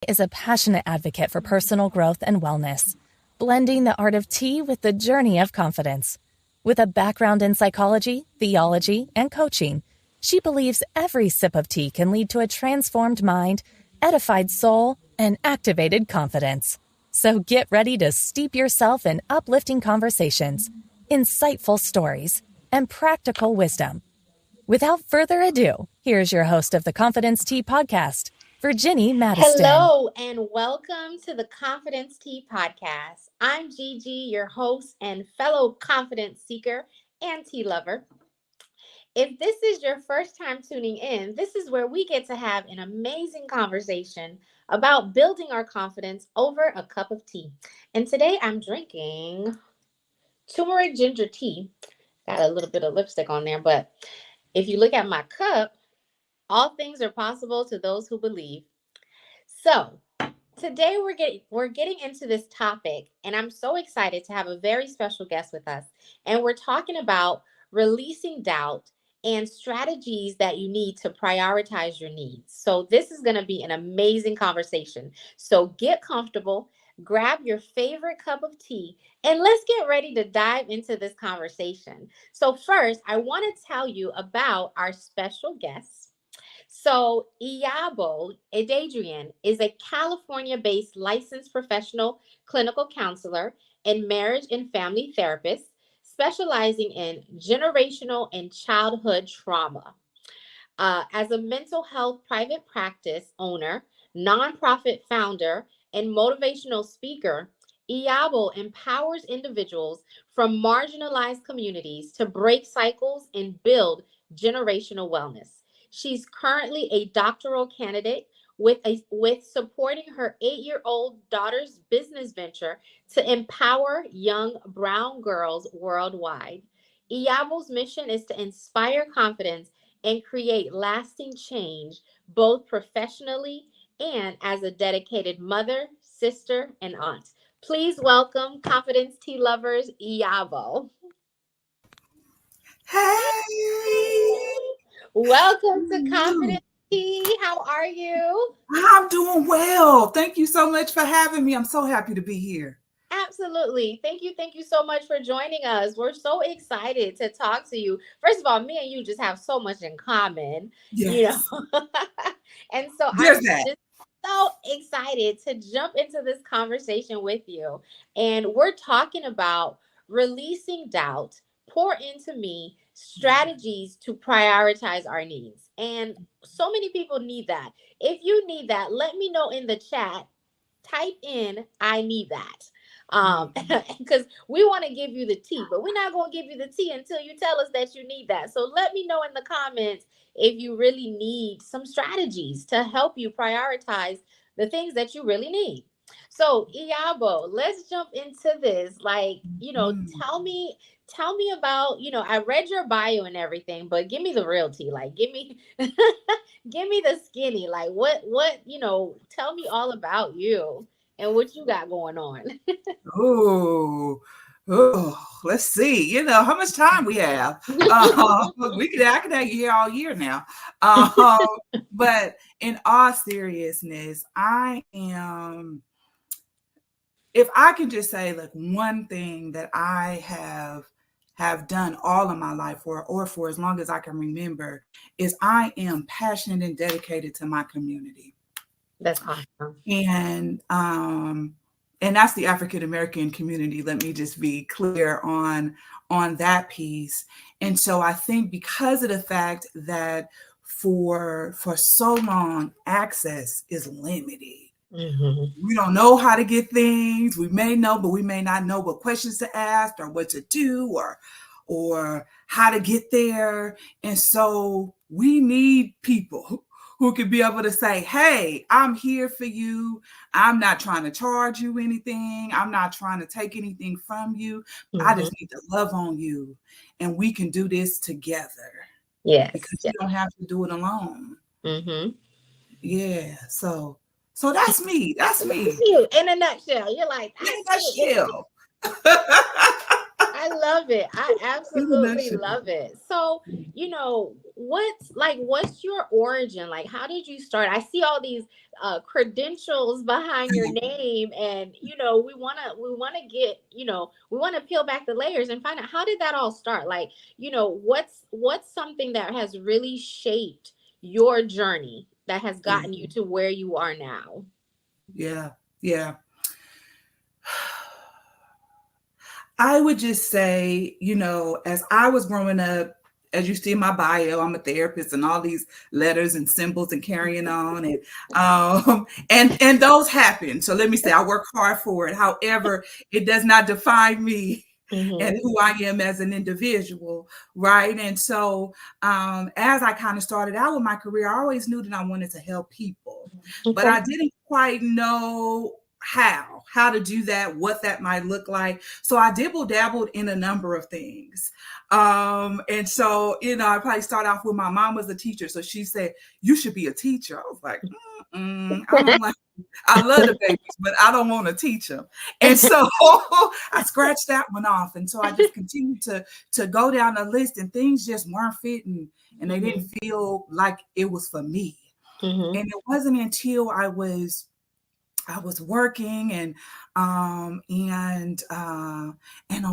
is a passionate advocate for personal growth and wellness, blending the art of tea with the journey of confidence. With a background in psychology, theology, and coaching, she believes every sip of tea can lead to a transformed mind, edified soul, and activated confidence. So get ready to steep yourself in uplifting conversations, insightful stories, and practical wisdom. Without further ado, here's your host of the Confidence Tea Podcast, Virginie Madiston. Hello and welcome to the Confidence Tea Podcast. I'm Gigi, your host and fellow confidence seeker and tea lover. If this is your first time tuning in, this is where we get to have an amazing conversation about building our confidence over a cup of tea. And today I'm drinking turmeric ginger tea. Got a little bit of lipstick on there, but if you look at my cup, all things are possible to those who believe. So today we're getting into this topic, and I'm so excited to have a very special guest with us. And we're talking about releasing doubt and strategies that you need to prioritize your needs. So this is going to be an amazing conversation. So get comfortable, grab your favorite cup of tea, and let's get ready to dive into this conversation. So first, I want to tell you about our special guest. So Iyabo Adrian is a California-based licensed professional clinical counselor and marriage and family therapist, specializing in generational and childhood trauma. As a mental health private practice owner, nonprofit founder, and motivational speaker, Iyabo empowers individuals from marginalized communities to break cycles and build generational wellness. She's currently a doctoral candidate with supporting her 8-year-old daughter's business venture to empower young brown girls worldwide. Iyabo's mission is to inspire confidence and create lasting change, both professionally and as a dedicated mother, sister, and aunt. Please welcome Confidence Tea Lovers, Iyabo. Hey, Welcome to Confidence Tea. How are you? I'm doing well. Thank you so much for having me. I'm so happy to be here. Absolutely. Thank you. Thank you so much for joining us. We're so excited to talk to you. First of all, me and you just have so much in common, you Yes, know. And so there's I'm that. just so excited to jump into this conversation with you. And we're talking about releasing doubt, pour into me strategies to prioritize our needs. And so many people need that. If you need that, let me know in the chat. Type in, I need that. Because we want to give you the tea, but we're not going to give you the tea until you tell us that you need that. So let me know in the comments if you really need some strategies to help you prioritize the things that you really need. So Iyabo, let's jump into this. Like, Mhm. tell me about, I read your bio and everything, but give me the real tea. Like, give me give me the skinny. Like, tell me all about you and what you got going on. Oh, let's see. How much time we have. I could have you here all year now. Um, but in all seriousness, if I can just say like one thing that I have done all of my life or for as long as I can remember is I am passionate and dedicated to my community. That's awesome. And that's the African American community. Let me just be clear on that piece. And so I think because of the fact that for so long access is limited. Mm-hmm. We don't know how to get things. We may know, but we may not know what questions to ask or what to do or how to get there. And so we need people who can be able to say, hey, I'm here for you. I'm not trying to charge you anything. I'm not trying to take anything from you. I Mm-hmm. just need to love on you. And we can do this together Yes. because Yeah. you don't have to do it alone. Mm-hmm. Yeah. So that's me. That's Look me. at you in a nutshell. You're like, In I a get it. nutshell. I love it. I In a absolutely nutshell. love it. So, what's your origin? Like, how did you start? I see all these credentials behind your name, and we want to peel back the layers and find out, how did that all start? Like, what's something that has really shaped your journey that has gotten you to where you are now? Yeah. Yeah. I would just say, as I was growing up, as you see in my bio, I'm a therapist and all these letters and symbols and carrying on, and those happen. So let me say, I work hard for it. However, it does not define me and who I am as an individual, right? And so, as I kind of started out with my career, I always knew that I wanted to help people, but I didn't quite know how to do that, what that might look like. So I dabbled in a number of things. And so, I probably start off with, my mom was a teacher. So she said, you should be a teacher. I was like, I don't like, I love the babies, but I don't want to teach them. And so I scratched that one off. And so I just continued to go down the list, and things just weren't fitting, and they didn't feel like it was for me. And it wasn't until I was working, and a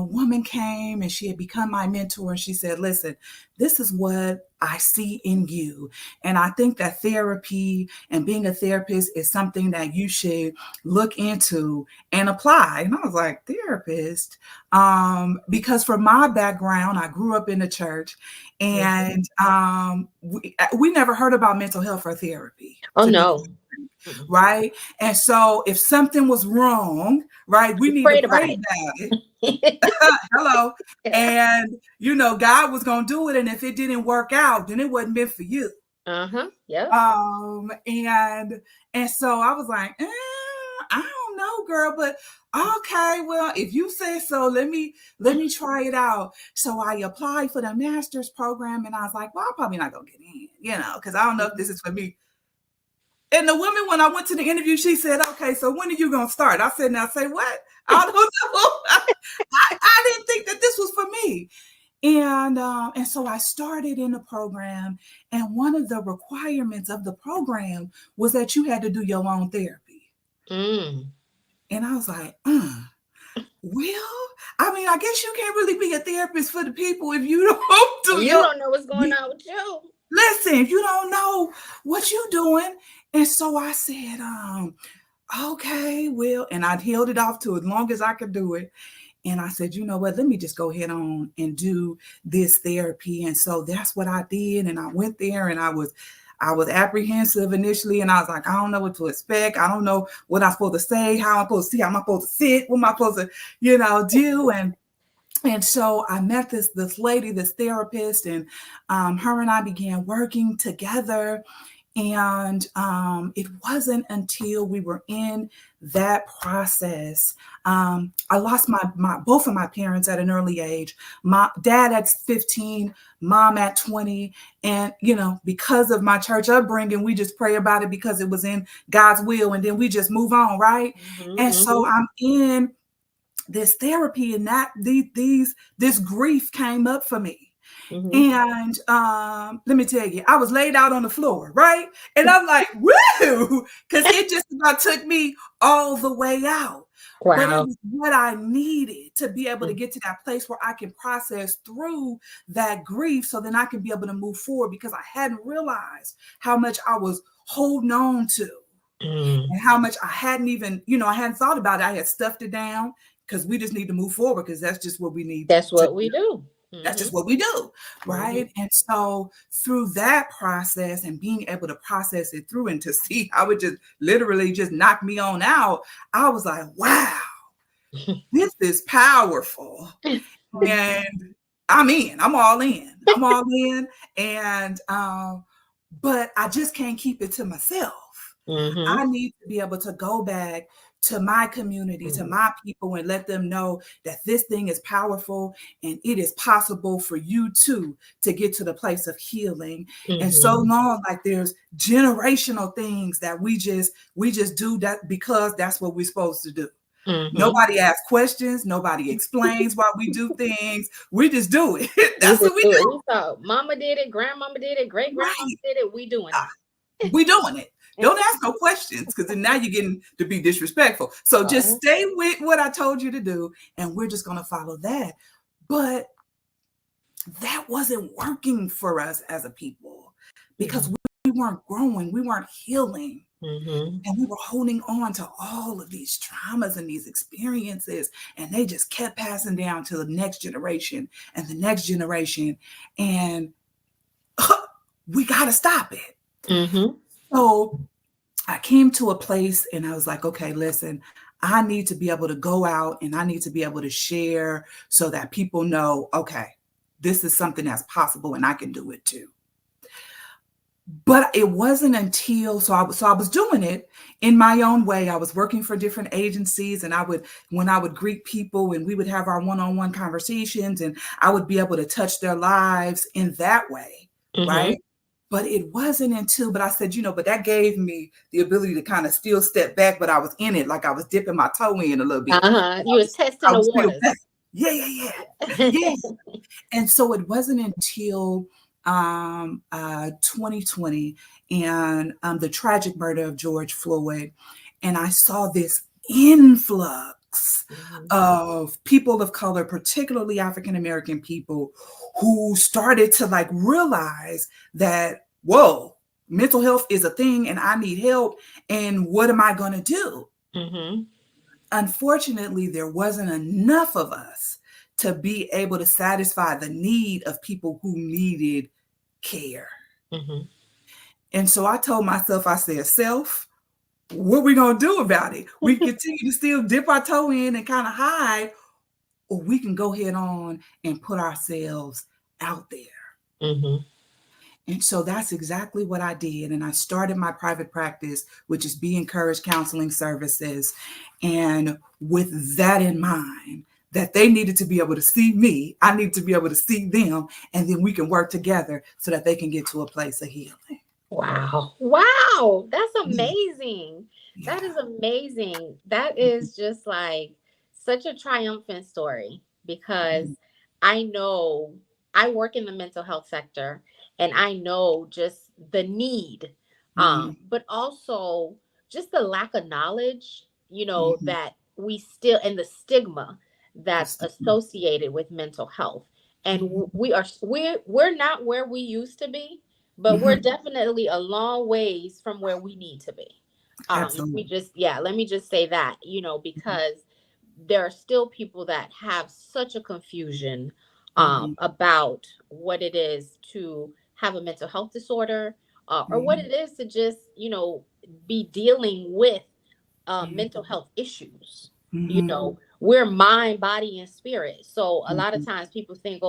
woman came, and she had become my mentor, and she said, listen, this is what I see in you. And I think that therapy and being a therapist is something that you should look into and apply. And I was like, therapist? Because from my background, I grew up in the church, and we never heard about mental health or therapy. Oh, no. Right. And so if something was wrong, right, we need to pray about it. Hello. Yeah. And, God was going to do it. And if it didn't work out, then it wasn't meant for you. Yeah. And so I was like, I don't know, girl, but okay, well, if you say so, let me try it out. So I applied for the master's program, and I was like, well, I'm probably not going to get in, because I don't know if this is for me. And the woman, when I went to the interview, she said, okay, so when are you going to start? I said, now say what? I don't know. I didn't think that this was for me. And so I started in the program, and one of the requirements of the program was that you had to do your own therapy. And I was like, well, I mean, I guess you can't really be a therapist for the people if you don't don't know what's going on with you. Listen, if you don't know what you're doing. And so I said, okay, well, and I held it off to as long as I could do it. And I said, you know what, let me just go ahead on and do this therapy. And so that's what I did. And I went there, and I was apprehensive initially. And I was like, I don't know what to expect. I don't know what I'm supposed to say, how I'm supposed to see, how am I supposed to sit, what am I supposed to, do. And so I met this lady, this therapist, and her and I began working together. And it wasn't until we were in that process. I lost both of my parents at an early age. My dad at 15, mom at 20. And, because of my church upbringing, we just pray about it because it was in God's will. And then we just move on, right? And so I'm in this therapy, and this grief came up for me. And let me tell you, I was laid out on the floor, right? And I'm like, woo, because it just about took me all the way out. Wow. But it was what I needed to be able to get to that place where I can process through that grief, so then I can be able to move forward, because I hadn't realized how much I was holding on to and how much I hadn't even, I hadn't thought about it. I had stuffed it down, because we just need to move forward, because that's just what we need. That's what we do. That's just what we do, right? And so through that process, and being able to process it through, and to see how it just literally just knocked me on out, I was like, wow, this is powerful. And I'm all in. And, but I just can't keep it to myself. I need to be able to go back to my community, to my people, and let them know that this thing is powerful, and it is possible for you too to get to the place of healing. And so long, like, there's generational things that we just do that because that's what we're supposed to do. Nobody asks questions. Nobody explains why we do things. We just do it. That's what we do. do. We saw Mama did it, Grandmama did it, Great Grandmama did it. We doing it. We doing it. Don't ask no questions, because then now you're getting to be disrespectful. So just stay with what I told you to do, and we're just going to follow that. But that wasn't working for us as a people, because we weren't growing, we weren't healing. And we were holding on to all of these traumas and these experiences, and they just kept passing down to the next generation and the next generation. And we got to stop it. So I came to a place and I was like, okay, listen, I need to be able to go out and I need to be able to share so that people know, okay, this is something that's possible and I can do it too. But it wasn't until, so I was doing it in my own way. I was working for different agencies, and when I would greet people and we would have our one-on-one conversations, and I would be able to touch their lives in that way, right? But it wasn't until, but I said, but that gave me the ability to kind of still step back, but I was in it, like I was dipping my toe in a little bit. You was testing the waters. Yeah. And so it wasn't until 2020 and the tragic murder of George Floyd, and I saw this influx of people of color, particularly African American people, who started to like realize that, whoa, mental health is a thing and I need help, and what am I going to do? Unfortunately, there wasn't enough of us to be able to satisfy the need of people who needed care. And so I told myself, I said, self, what we going to do about it? We continue to still dip our toe in and kind of hide, or we can go head on and put ourselves out there. And so that's exactly what I did. And I started my private practice, which is Be Encouraged Counseling Services. And with that in mind, that they needed to be able to see me, I need to be able to see them, and then we can work together so that they can get to a place of healing. Wow. That's amazing. That is amazing. That is just like such a triumphant story, because I know I work in the mental health sector, and I know just the need, but also just the lack of knowledge, that we still, and the stigma that's associated with mental health. And we're not where we used to be, but we're definitely a long ways from where we need to be. Let me just say that, because there are still people that have such a confusion about what it is to have a mental health disorder, or what it is to just, be dealing with mental health issues. We're mind, body, and spirit. So a lot of times people think,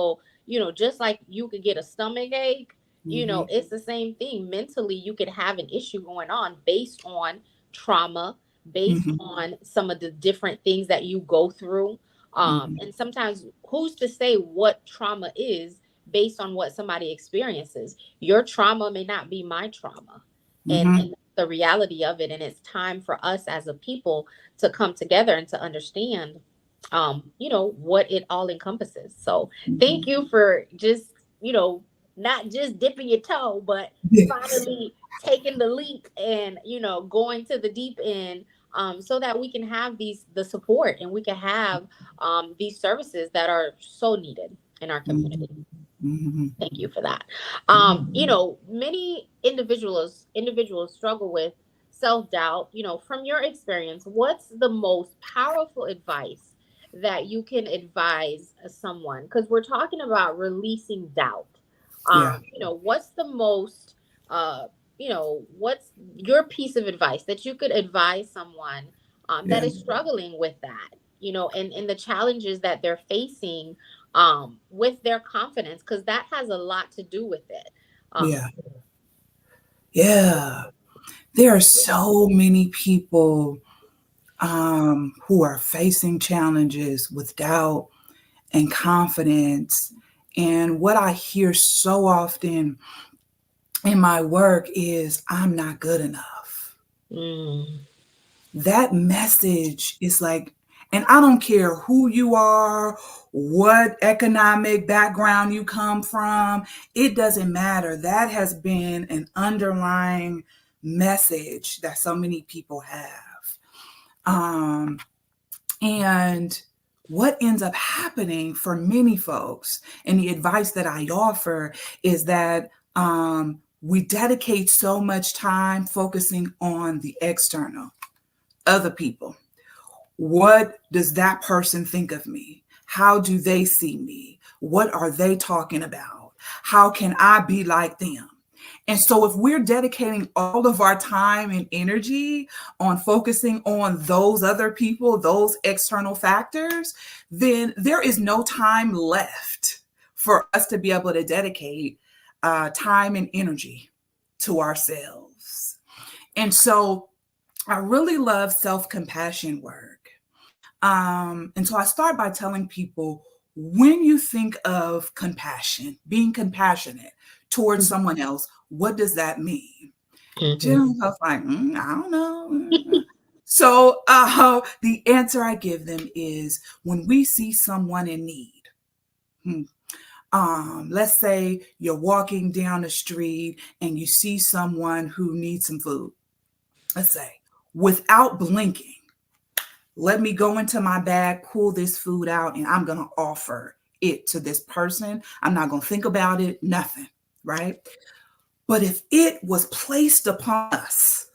just like you could get a stomach ache, it's the same thing. Mentally, you could have an issue going on based on trauma, based on some of the different things that you go through. And sometimes who's to say what trauma is based on what somebody experiences? Your trauma may not be my trauma. And the reality of it. And it's time for us as a people to come together and to understand, what it all encompasses. So thank you for just, not just dipping your toe, but finally taking the leap and, going to the deep end, so that we can have the support, and we can have these services that are so needed in our community. Thank you for that. Many individuals struggle with self-doubt. From your experience, what's the most powerful advice that you can advise someone? Because we're talking about releasing doubt. What's the most, what's your piece of advice that you could advise someone that is struggling with that, and the challenges that they're facing with their confidence, because that has a lot to do with it. There are so many people who are facing challenges with doubt and confidence. And what I hear so often in my work is, I'm not good enough. That message is like, And I don't care who you are, what economic background you come from, it doesn't matter. That has been an underlying message that so many people have. And what ends up happening for many folks, and the advice that I offer is that we dedicate so much time focusing on the external, other people. What does that person think of me? How do they see me? What are they talking about? How can I be like them? And so if we're dedicating all of our time and energy on focusing on those other people, those external factors, then there is no time left for us to be able to dedicate time and energy to ourselves. And so I really love self-compassion work. And so I start by telling people, when you think of compassion, being compassionate towards someone else, what does that mean? Generally, I was like, I don't know. So the answer I give them is, when we see someone in need, let's say you're walking down the street and you see someone who needs some food. Let's say, without blinking, let me go into my bag, pull this food out, and I'm going to offer it to this person. I'm not going to think about it, nothing, right? But if it was placed upon us,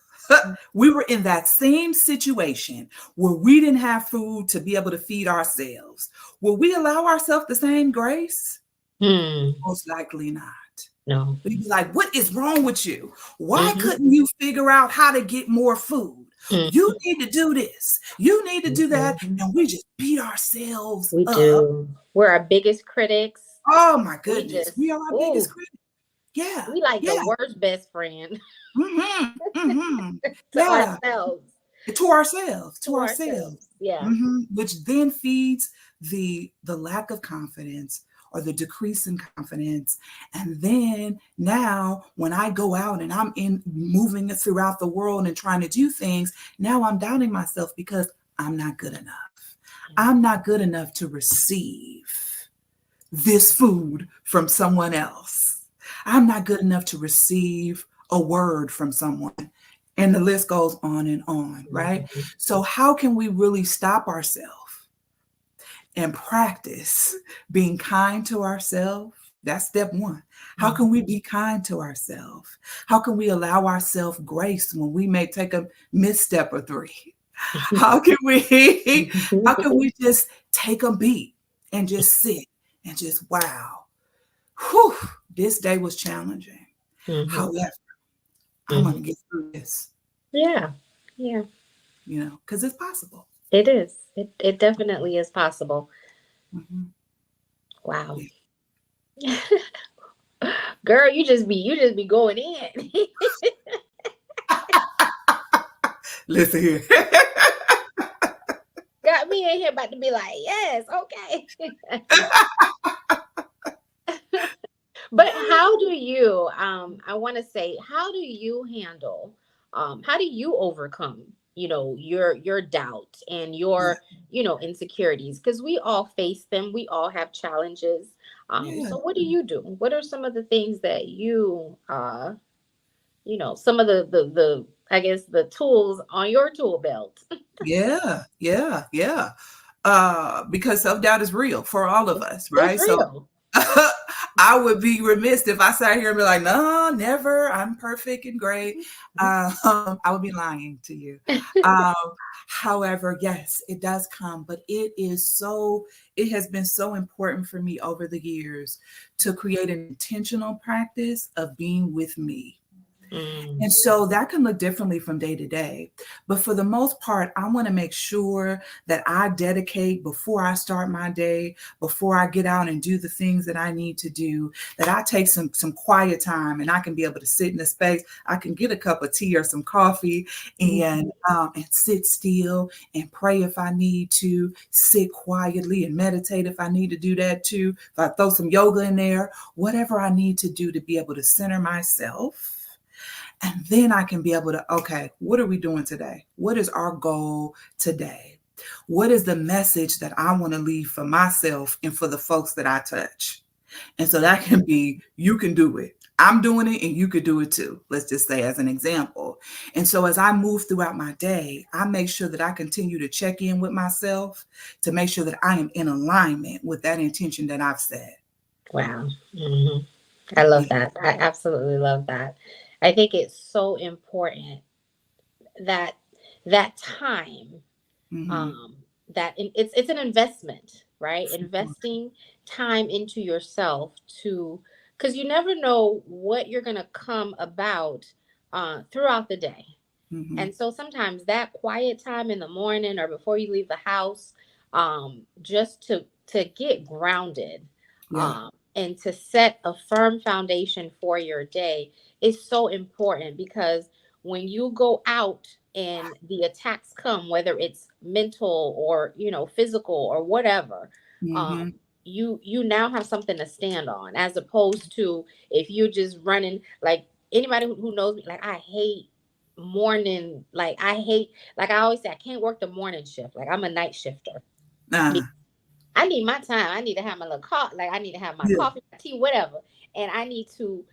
we were in that same situation where we didn't have food to be able to feed ourselves, will we allow ourselves the same grace? Most likely not. No. We'd be like, what is wrong with you? Why couldn't you figure out how to get more food? You need to do this. You need to do that. And we just beat ourselves We up. do. We're our biggest critics. Oh my goodness. We are our biggest critics. Yeah. We like the worst best friend. To ourselves. To ourselves. Yeah. Which then feeds the lack of confidence, or the decrease in confidence. And then now when I go out and I'm moving throughout the world and trying to do things, now I'm doubting myself because I'm not good enough. I'm not good enough to receive this food from someone else. I'm not good enough to receive a word from someone. And the list goes on and on, right? So how can we really stop ourselves and practice being kind to ourselves? That's step one. How can we be kind to ourselves? How can we allow ourselves grace when we may take a misstep or three? How can we just take a beat and just sit and just, wow, whew, this day was challenging. However, I'm going to get through this. Yeah. Because it's possible. It is. It definitely is possible. Wow. Yeah. Girl, you just be going in. Listen here. Got me in here about to be like, yes, okay. But how do you, I want to say, how do you handle, how do you overcome, your doubt and your, insecurities? Because we all face them. We all have challenges. So what do you do? What are some of the things that you, some of the I guess the tools on your tool belt? Yeah. Because self-doubt is real for all of us, right? So I would be remiss if I sat here and be like, no, never, I'm perfect and great. I would be lying to you. However, yes, it does come, but it has been so important for me over the years to create an intentional practice of being with me. And so that can look differently from day to day. But for the most part, I want to make sure that I dedicate, before I start my day, before I get out and do the things that I need to do, that I take some quiet time, and I can be able to sit in a space. I can get a cup of tea or some coffee and sit still and pray if I need to, sit quietly and meditate if I need to do that too. If I throw some yoga in there, whatever I need to do to be able to center myself. And then I can be able to, okay, what are we doing today? What is our goal today? What is the message that I want to leave for myself and for the folks that I touch? And so that can be, you can do it. I'm doing it and you could do it too. Let's just say as an example. And so as I move throughout my day, I make sure that I continue to check in with myself to make sure that I am in alignment with that intention that I've set. Wow. Mm-hmm. I love that. I absolutely love that. I think it's so important that time, it's an investment, right? Investing time into yourself because you never know what you're going to come about throughout the day. And so sometimes that quiet time in the morning or before you leave the house, just to get grounded, and to set a firm foundation for your day is so important, because when you go out and the attacks come, whether it's mental or, physical or whatever, you now have something to stand on, as opposed to if you're just running. Like, anybody who knows me, like, I hate morning, like I always say, I can't work the morning shift. Like, I'm a night shifter. I need my time. I need to have my little coffee. Like, I need to have my coffee, my tea, whatever. And I need to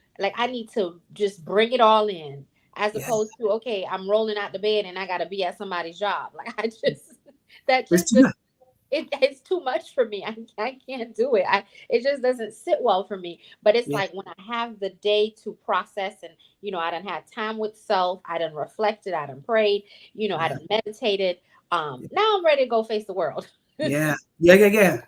just bring it all in, as opposed to, okay, I'm rolling out the bed and I got to be at somebody's job. Like, it's too much for me. I can't do it. It just doesn't sit well for me. But it's like, when I have the day to process, and, I done had time with self, I done reflected, I done prayed, I done meditated. Now I'm ready to go face the world. Yeah. You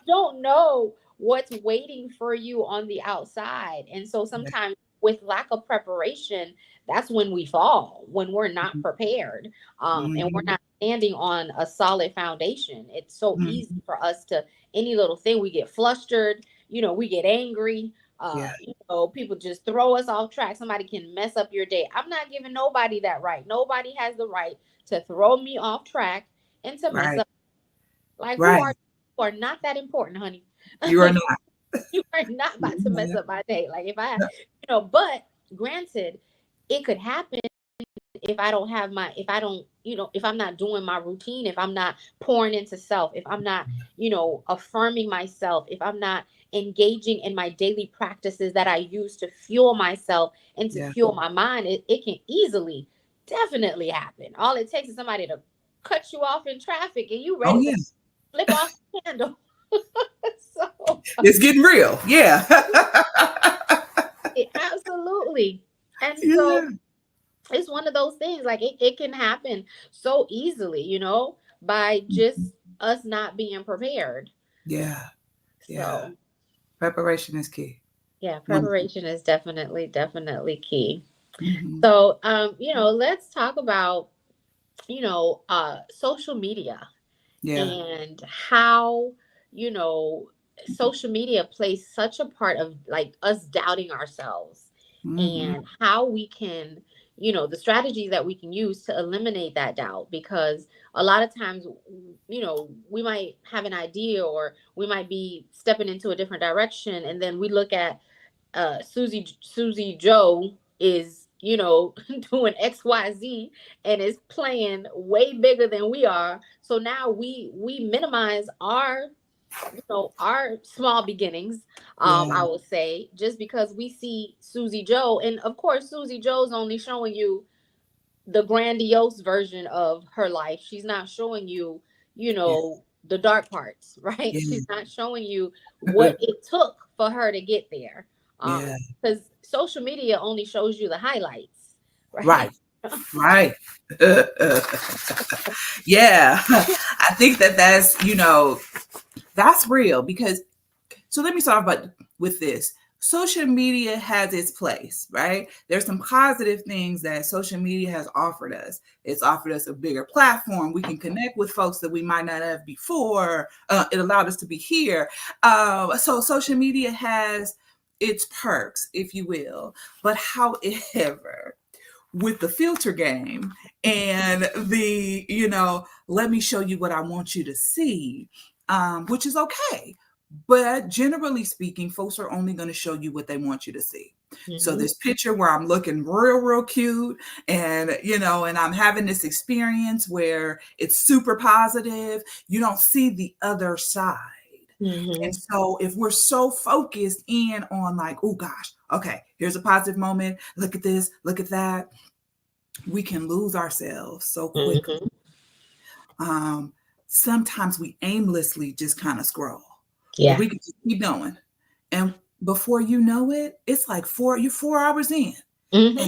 don't know what's waiting for you on the outside. And so sometimes with lack of preparation, that's when we fall, when we're not prepared, and we're not standing on a solid foundation. It's so easy for us to, any little thing, we get flustered, we get angry. People just throw us off track. Somebody can mess up your day. I'm not giving nobody that right. Nobody has the right to throw me off track and to mess up. Like, you are not that important, honey. You are not. You are not about to mess up my day. Like, if I, but granted, it could happen if I don't have if I'm not doing my routine, if I'm not pouring into self, if I'm not, affirming myself, if I'm not engaging in my daily practices that I use to fuel myself and to fuel my mind, it can easily, definitely happen. All it takes is somebody to cut you off in traffic and you ready to flip off the handle. So it's getting real. Yeah. Absolutely. And so it's one of those things, like, it can happen so easily, by just us not being prepared. So preparation is key. Preparation is definitely key. So let's talk about social media and how social media plays such a part of, like, us doubting ourselves, and how we can, the strategies that we can use to eliminate that doubt. Because a lot of times, we might have an idea, or we might be stepping into a different direction, and then we look at Susie Joe is, doing XYZ and is playing way bigger than we are. So now we minimize our small beginnings, I would say, just because we see Susie Joe. And of course, Susie Joe's only showing you the grandiose version of her life. She's not showing you, the dark parts, right? She's not showing you what it took for her to get there. Because social media only shows you the highlights, right? Yeah. I think that's real, because, so let me start with this. Social media has its place, right? There's some positive things that social media has offered us. It's offered us a bigger platform. We can connect with folks that we might not have before. It allowed us to be here. So social media has its perks, if you will. But however, with the filter game and the, let me show you what I want you to see, which is okay. But generally speaking, folks are only going to show you what they want you to see. So this picture where I'm looking real cute and, and I'm having this experience where it's super positive, you don't see the other side. And so if we're so focused in on like, oh gosh, okay, here's a positive moment. Look at this, look at that. We can lose ourselves so quickly. Sometimes we aimlessly just kind of scroll. Yeah. But we can just keep going. And before you know it, it's like you're 4 hours in. And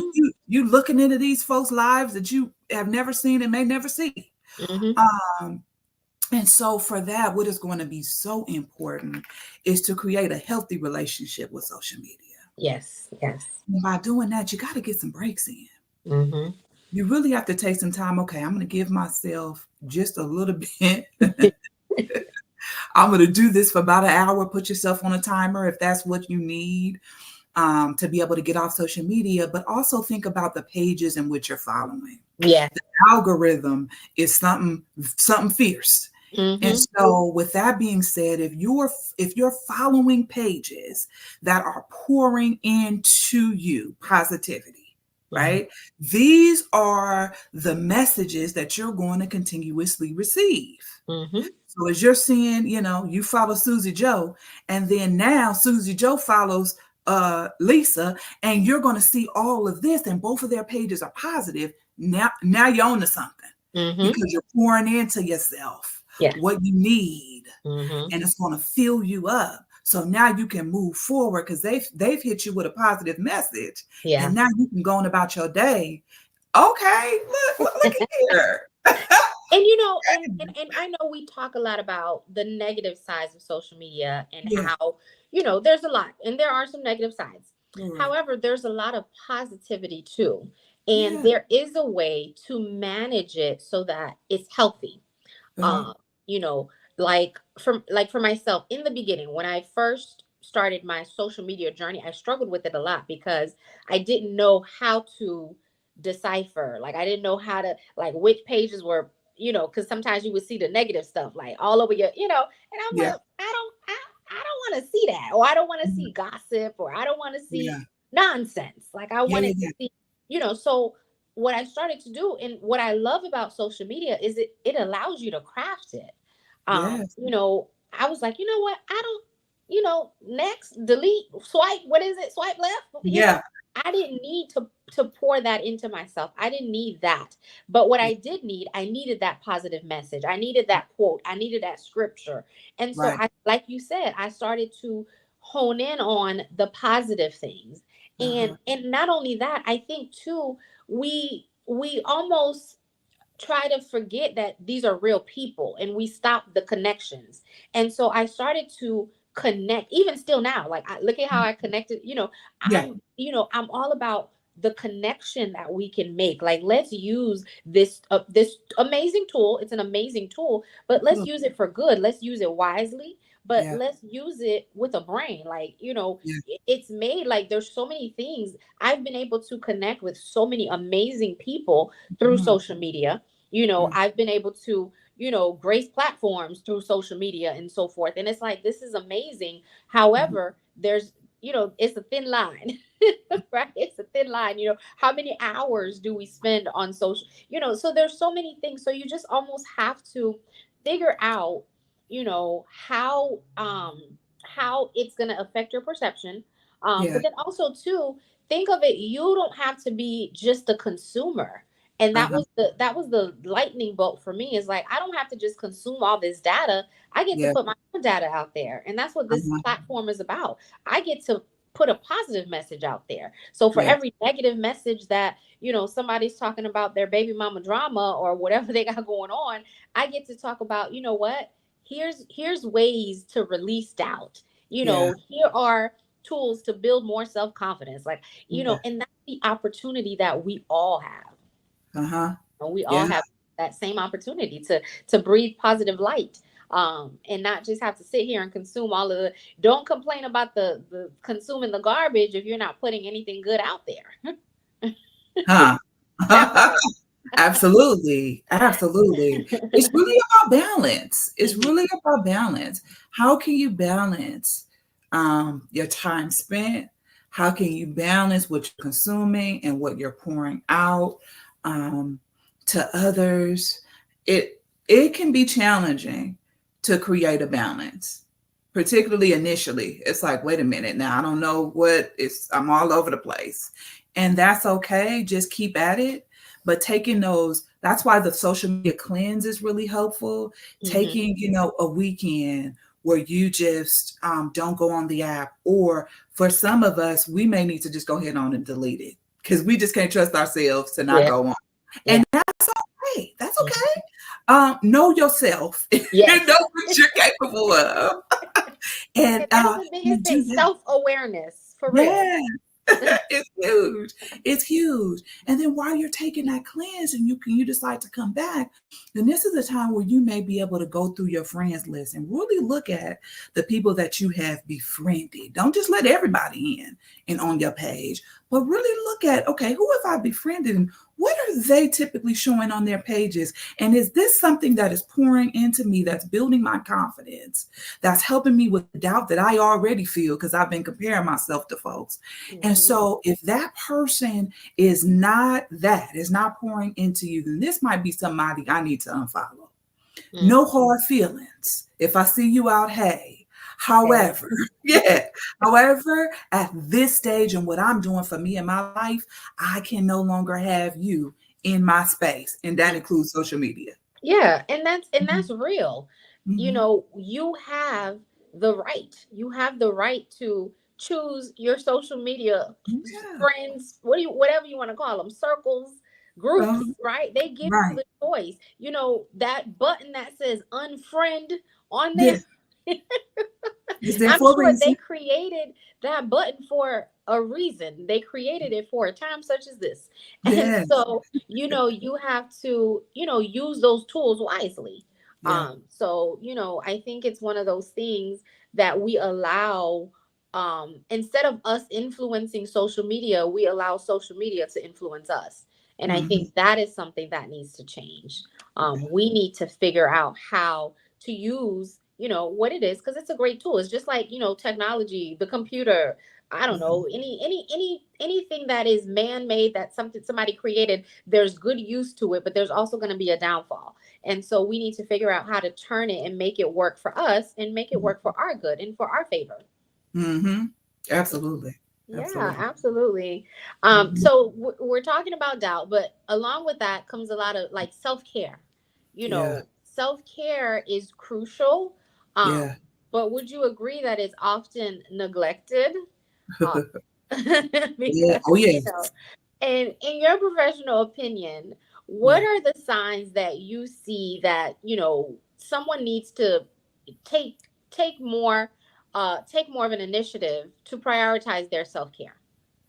you looking into these folks' lives that you have never seen and may never see. And so for that, what is going to be so important is to create a healthy relationship with social media. Yes. And by doing that, you got to get some breaks in. You really have to take some time. Okay, I'm going to give myself just a little bit. I'm going to do this for about an hour. Put yourself on a timer if that's what you need to be able to get off social media. But also think about the pages in which you're following. Yeah. The algorithm is something fierce. And so with that being said, if you're following pages that are pouring into you positivity, right? These are the messages that you're going to continuously receive. So as you're seeing, you follow Susie Joe, and then now Susie Joe follows Lisa, and you're going to see all of this, and both of their pages are positive. Now you're on to something because you're pouring into yourself what you need, and it's going to fill you up. So now you can move forward because they've hit you with a positive message, and now you can go on about your day. Okay, look at here. And and I know we talk a lot about the negative sides of social media and how, there's a lot and there are some negative sides. However, there's a lot of positivity too. And there is a way to manage it so that it's healthy. Like for myself in the beginning, when I first started my social media journey, I struggled with it a lot because I didn't know how to decipher. Like I didn't know how to, like, which pages were, because sometimes you would see the negative stuff like all over your, and I'm like, I don't want to see that, or I don't want to see gossip, or I don't want to see nonsense. Like I wanted to see, so what I started to do and what I love about social media is it allows you to craft it. I was like, you know what? I don't, next, delete, swipe, what is it? Swipe left. I didn't need to pour that into myself. I didn't need that. But what I did need, I needed that positive message. I needed that quote. I needed that scripture. And so like you said, I started to hone in on the positive things. And not only that, I think too, we almost try to forget that these are real people and we stop the connections. And so I started to connect, even still now, like look at how I connected, I'm all about the connection that we can make. Like, let's use this amazing tool. It's an amazing tool, but let's use it for good. Let's use it wisely, but let's use it with a brain. Like, it's made, like, there's so many things. I've been able to connect with so many amazing people through social media. I've been able to, grace platforms through social media and so forth. And it's like, this is amazing. However, there's, it's a thin line, right? It's a thin line. How many hours do we spend on social, so there's so many things. So you just almost have to figure out, how it's going to affect your perception. But then also too, think of it, you don't have to be just a consumer. And that was the lightning bolt for me, is like, I don't have to just consume all this data. I get to put my own data out there. And that's what this platform is about. I get to put a positive message out there. So for every negative message that, somebody's talking about their baby mama drama or whatever they got going on, I get to talk about, what, here's ways to release doubt. Here are tools to build more self-confidence. Like, and that's the opportunity that we all have. We all have that same opportunity to breathe positive light, and not just have to sit here and consume all of the. Don't complain about the consuming the garbage if you're not putting anything good out there. Absolutely. It's really about balance. How can you balance your time spent How can you balance what you're consuming and what you're pouring out to others? It can be challenging to create a balance, particularly initially. It's like, wait a minute, now I don't know what it's, I'm all over the place. And that's okay. Just keep at it. But taking those, that's why the social media cleanse is really helpful. Taking, a weekend where you just don't go on the app, or for some of us, we may need to just go ahead on and delete it because we just can't trust ourselves to not go on. And that's okay. That's okay. Know yourself. You know what you're capable of. And that's the biggest thing, self-awareness, for real. Yeah. It's huge. It's huge. And then while you're taking that cleanse and you decide to come back, then this is a time where you may be able to go through your friends list and really look at the people that you have befriended. Don't just let everybody in and on your page, but really look at, okay, who have I befriended and what are they typically showing on their pages? And is this something that is pouring into me, that's building my confidence, that's helping me with the doubt that I already feel because I've been comparing myself to folks? And so if that person is not pouring into you, then this might be somebody I need to unfollow. No hard feelings. If I see you out, hey. However, at this stage and what I'm doing for me in my life, I can no longer have you in my space. And that includes social media. Yeah. And that's real. You have the right. You have the right to choose your social media friends, whatever you want to call them, circles, groups, right? They give you the choice. That button that says unfriend on there. I'm sure they created that button for a reason. They created it for a time such as this. And so, you have to, use those tools wisely. So, I think it's one of those things that we allow, instead of us influencing social media, we allow social media to influence us. And I think that is something that needs to change. We need to figure out how to use what it is, because it's a great tool. It's just like, technology, the computer, I don't know, anything that is man-made, that somebody created, there's good use to it, but there's also going to be a downfall. And so we need to figure out how to turn it and make it work for us and make it work for our good and for our favor. Absolutely. Yeah, absolutely. So we're talking about doubt, but along with that comes a lot of like self-care. Self-care is crucial. But would you agree that it's often neglected? Because, and in your professional opinion, what are the signs that you see that, someone needs to take more of an initiative to prioritize their self-care?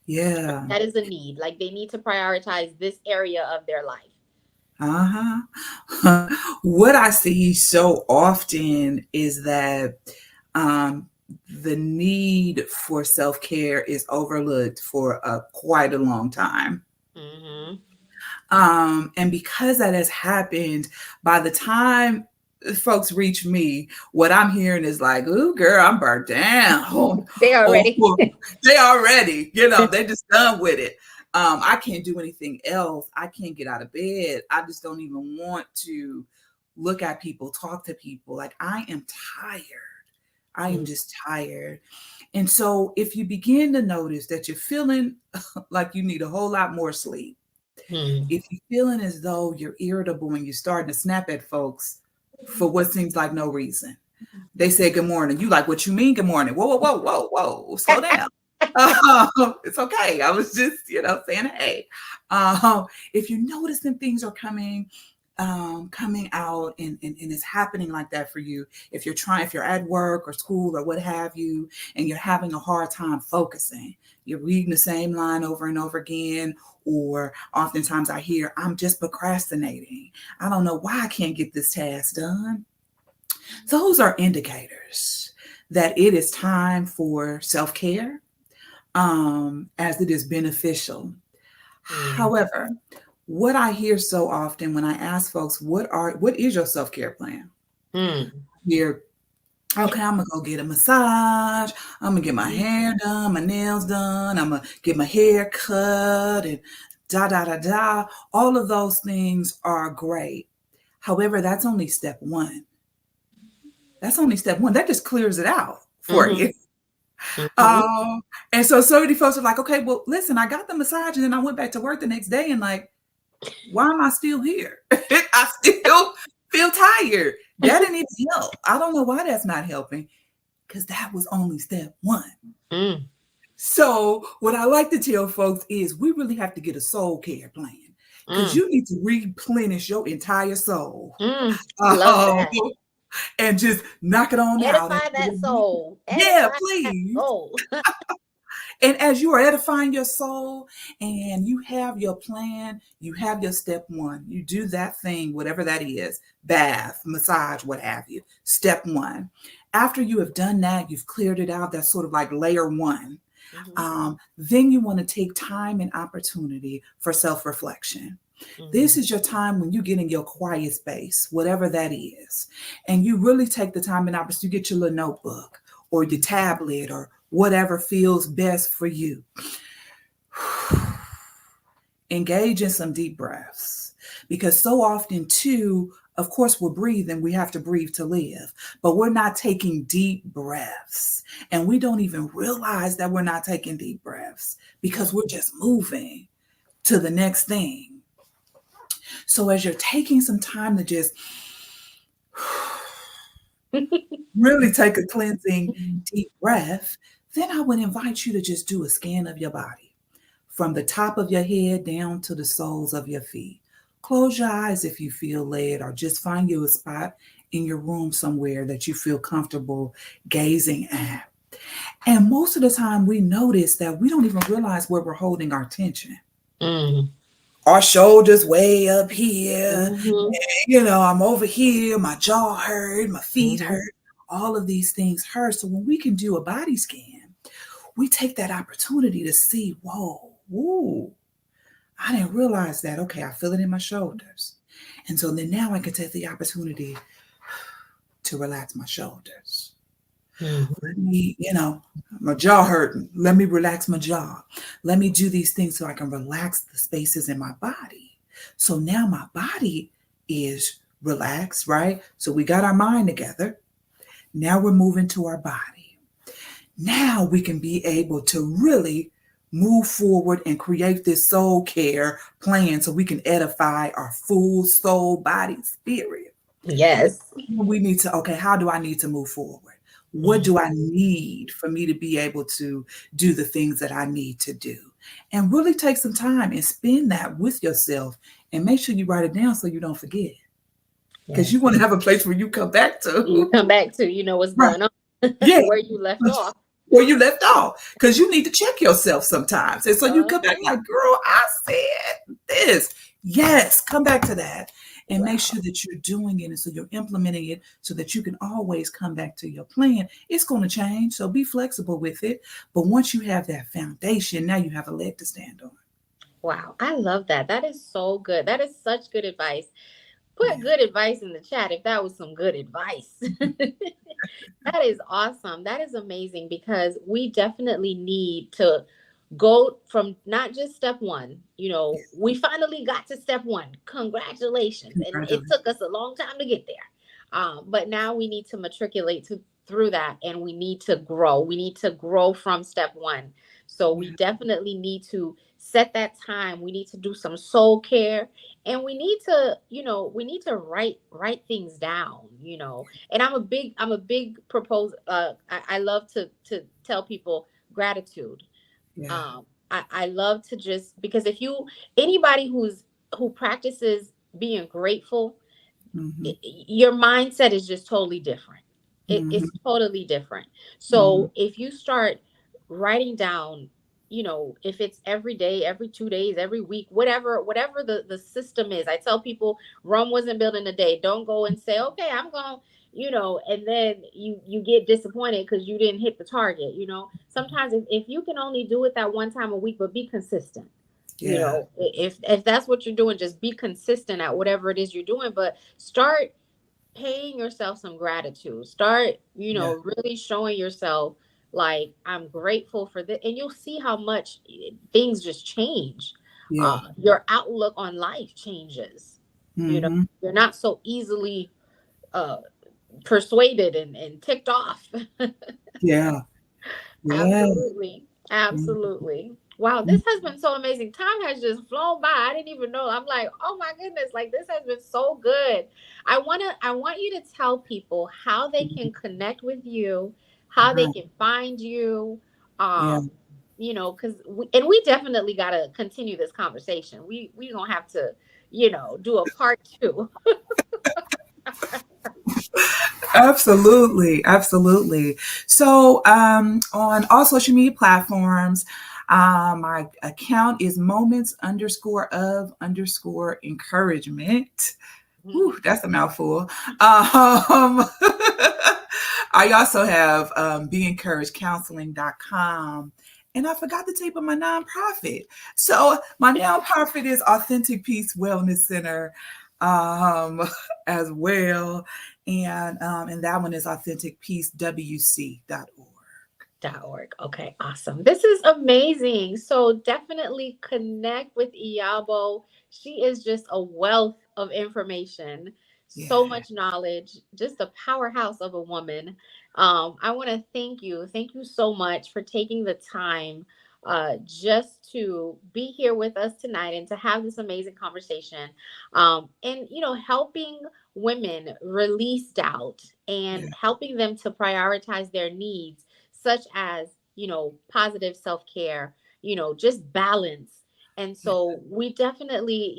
That is a need. Like they need to prioritize this area of their life. What I see so often is that the need for self-care is overlooked for quite a long time. And because that has happened, by the time folks reach me, what I'm hearing is like, "Ooh, girl, I'm burnt down." They already, they're just done with it. I can't do anything else. I can't get out of bed. I just don't even want to look at people, talk to people. Like I am tired. I am just tired. And so if you begin to notice that you're feeling like you need a whole lot more sleep, if you're feeling as though you're irritable and you're starting to snap at folks for what seems like no reason, they say good morning. You like, what you mean good morning? Whoa, slow down. It's okay. I was just, saying, hey, if you're noticing things are coming out and it's happening like that for you, if you're at work or school or what have you, and you're having a hard time focusing, you're reading the same line over and over again, or oftentimes I hear, I'm just procrastinating. I don't know why I can't get this task done. Those are indicators that it is time for self-care. As it is beneficial. However, what I hear so often when I ask folks, what is your self-care plan? Here, Okay, I'm gonna go get a massage. I'm gonna get my hair done, my nails done. I'm gonna get my hair cut and da da da da. All of those things are great. However, that's only step one. That's only step one. That just clears it out for Mm-hmm. you. Mm-hmm. Um, and so many folks are like, okay, well, listen, I got the massage and then I went back to work the next day and like, why am I still here? I still feel tired. That didn't even help. I don't know why that's not helping because that was only step one. Mm. So, what I like to tell folks is we really have to get a soul care plan because Mm. you need to replenish your entire soul Love um, that. and just knock it on out. Edify that soul. Yeah, Edify that please. soul. And as you are edifying your soul and you have your plan, you have your step one, you do that thing, whatever that is, bath, massage, what have you. Step one. After you have done that, you've cleared it out. That's sort of like layer one. Then you want to take time and opportunity for self-reflection. This is your time when you get in your quiet space, whatever that is. And you really take the time and opportunity. You get your little notebook or your tablet or whatever feels best for you. Engage in some deep breaths because so often too, of course, we're breathing. We have to breathe to live, but we're not taking deep breaths. And we don't even realize that we're not taking deep breaths because we're just moving to the next thing. So as you're taking some time to just really take a cleansing deep breath, then I would invite you to just do a scan of your body from the top of your head down to the soles of your feet. Close your eyes if you feel led, or just find you a spot in your room somewhere that you feel comfortable gazing at. And most of the time, we notice that we don't even realize where we're holding our tension. Our shoulders way up here. And, I'm over here, my jaw hurt, my feet hurt, all of these things hurt. So when we can do a body scan, we take that opportunity to see, whoa, ooh, I didn't realize that. Okay, I feel it in my shoulders. And so then now I can take the opportunity to relax my shoulders. Let me, my jaw hurting. Let me relax my jaw. Let me do these things so I can relax the spaces in my body. So now my body is relaxed, right? So we got our mind together. Now we're moving to our body. Now we can be able to really move forward and create this soul care plan so we can edify our full soul, body, spirit. Yes. We need to, okay, how do I need to move forward? What do I need for me to be able to do the things that I need to do? And really take some time and spend that with yourself and make sure you write it down so you don't forget. Because you want to have a place where you come back to. You come back to, what's going on. Yeah. Where you left off. Where you left off. Because you need to check yourself sometimes. And so you come back like, girl, I said this. Yes, come back to that. And make sure that you're doing it and so you're implementing it so that you can always come back to your plan. It's going to change, so be flexible with it. But once you have that foundation, now you have a leg to stand on. Wow, I love that. That is so good. That is such good advice. Put good advice in the chat if that was some good advice. That is awesome. That is amazing because we definitely need to go from not just step one. We finally got to step one. Congratulations. And it took us a long time to get there. But now we need to matriculate through that, and we need to grow. We need to grow from step one. So we definitely need to set that time. We need to do some soul care, and we need to write things down, and I'm a big proposer. I love to tell people gratitude. I love to just, because anybody who practices being grateful, your mindset is just totally different. It's totally different. So if you start writing down, if it's every day, every 2 days, every week, whatever the system is. I tell people Rome wasn't built in a day. Don't go and say, okay, I'm going, and then you get disappointed because you didn't hit the target. Sometimes if you can only do it that one time a week, but be consistent. If that's what you're doing, just be consistent at whatever it is you're doing, but start paying yourself some gratitude. Start, Yeah. really showing yourself like, I'm grateful for this, and you'll see how much things just change. Yeah. Your outlook on life changes. Hmm. You're not so easily uh persuaded and ticked off. Yeah. Yeah. Absolutely. Absolutely. Wow, this has been so amazing. Time has just flown by. I didn't even know. I'm like, oh my goodness, like this has been so good. I want you to tell people how they Mhm. can connect with you, how they Uh-huh. can find you. Yeah. Because we definitely gotta continue this conversation. We gonna have to, do a part two. Absolutely. Absolutely. So, on all social media platforms, my account is moments_of_encouragement. Whew, that's a mouthful. I also have beencouragedcounseling.com. And I forgot to tell you about my nonprofit. So my nonprofit is Authentic Peace Wellness Center, um, as well. And that one is authenticpeacewc.org. .org. Okay, awesome. This is amazing. So definitely connect with Iyabo. She is just a wealth of information, so Yeah. much knowledge, just a powerhouse of a woman. I want to thank you. Thank you so much for taking the time just to be here with us tonight and to have this amazing conversation. And, helping women release doubt and Yeah. helping them to prioritize their needs, such as, positive self-care, just balance. And Yeah. so we definitely,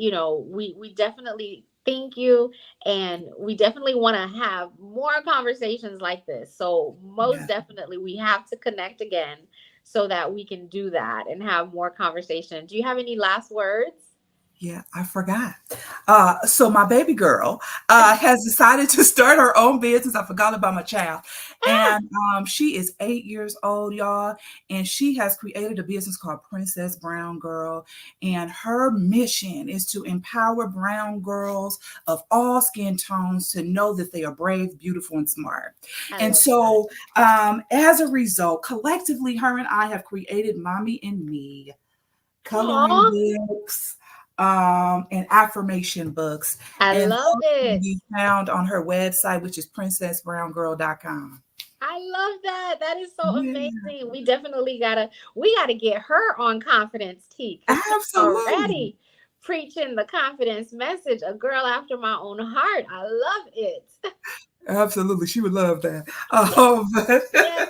we definitely thank you, and we definitely want to have more conversations like this. So most Yeah. definitely we have to connect again so that we can do that and have more conversation. Do you have any last words? Yeah, I forgot. So my baby girl has decided to start her own business. I forgot about my child. Ah, And she is 8 years old, y'all. And she has created a business called Princess Brown Girl. And her mission is to empower brown girls of all skin tones to know that they are brave, beautiful, and smart. I And love that. so, as a result, collectively, her and I have created Mommy and Me coloring Oh, books, and affirmation books. I And love those can it. be found on her website, which is princessbrowngirl.com. I love that. That is so Yeah, amazing. We gotta get her on Confidence Tea, because she's absolutely. already preaching the confidence message. A girl after my own heart. I love it. Absolutely. She would love that. Yes. But Yes.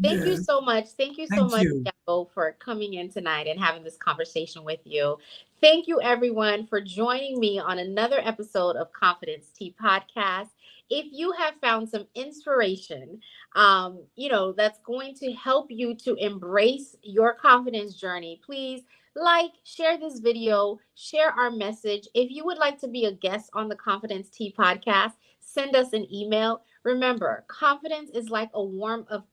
Thank you yes, so much. Thank you so thank much, you. Yabo, for coming in tonight and having this conversation with you. Thank you, everyone, for joining me on another episode of Confidence Tea Podcast. If you have found some inspiration, that's going to help you to embrace your confidence journey, please share this video, share our message. If you would like to be a guest on the Confidence Tea Podcast, send us an email. Remember, confidence is like a warm cup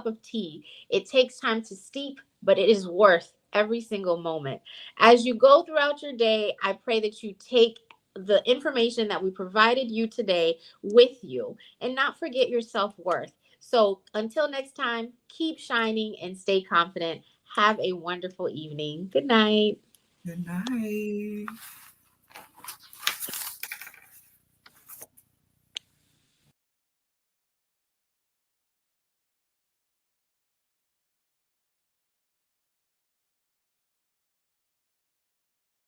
of tea. It takes time to steep, but it is worth every single moment. As you go throughout your day, I pray that you take the information that we provided you today with you and not forget your self-worth. So until next time, keep shining and stay confident. Have a wonderful evening. Good night. Good night.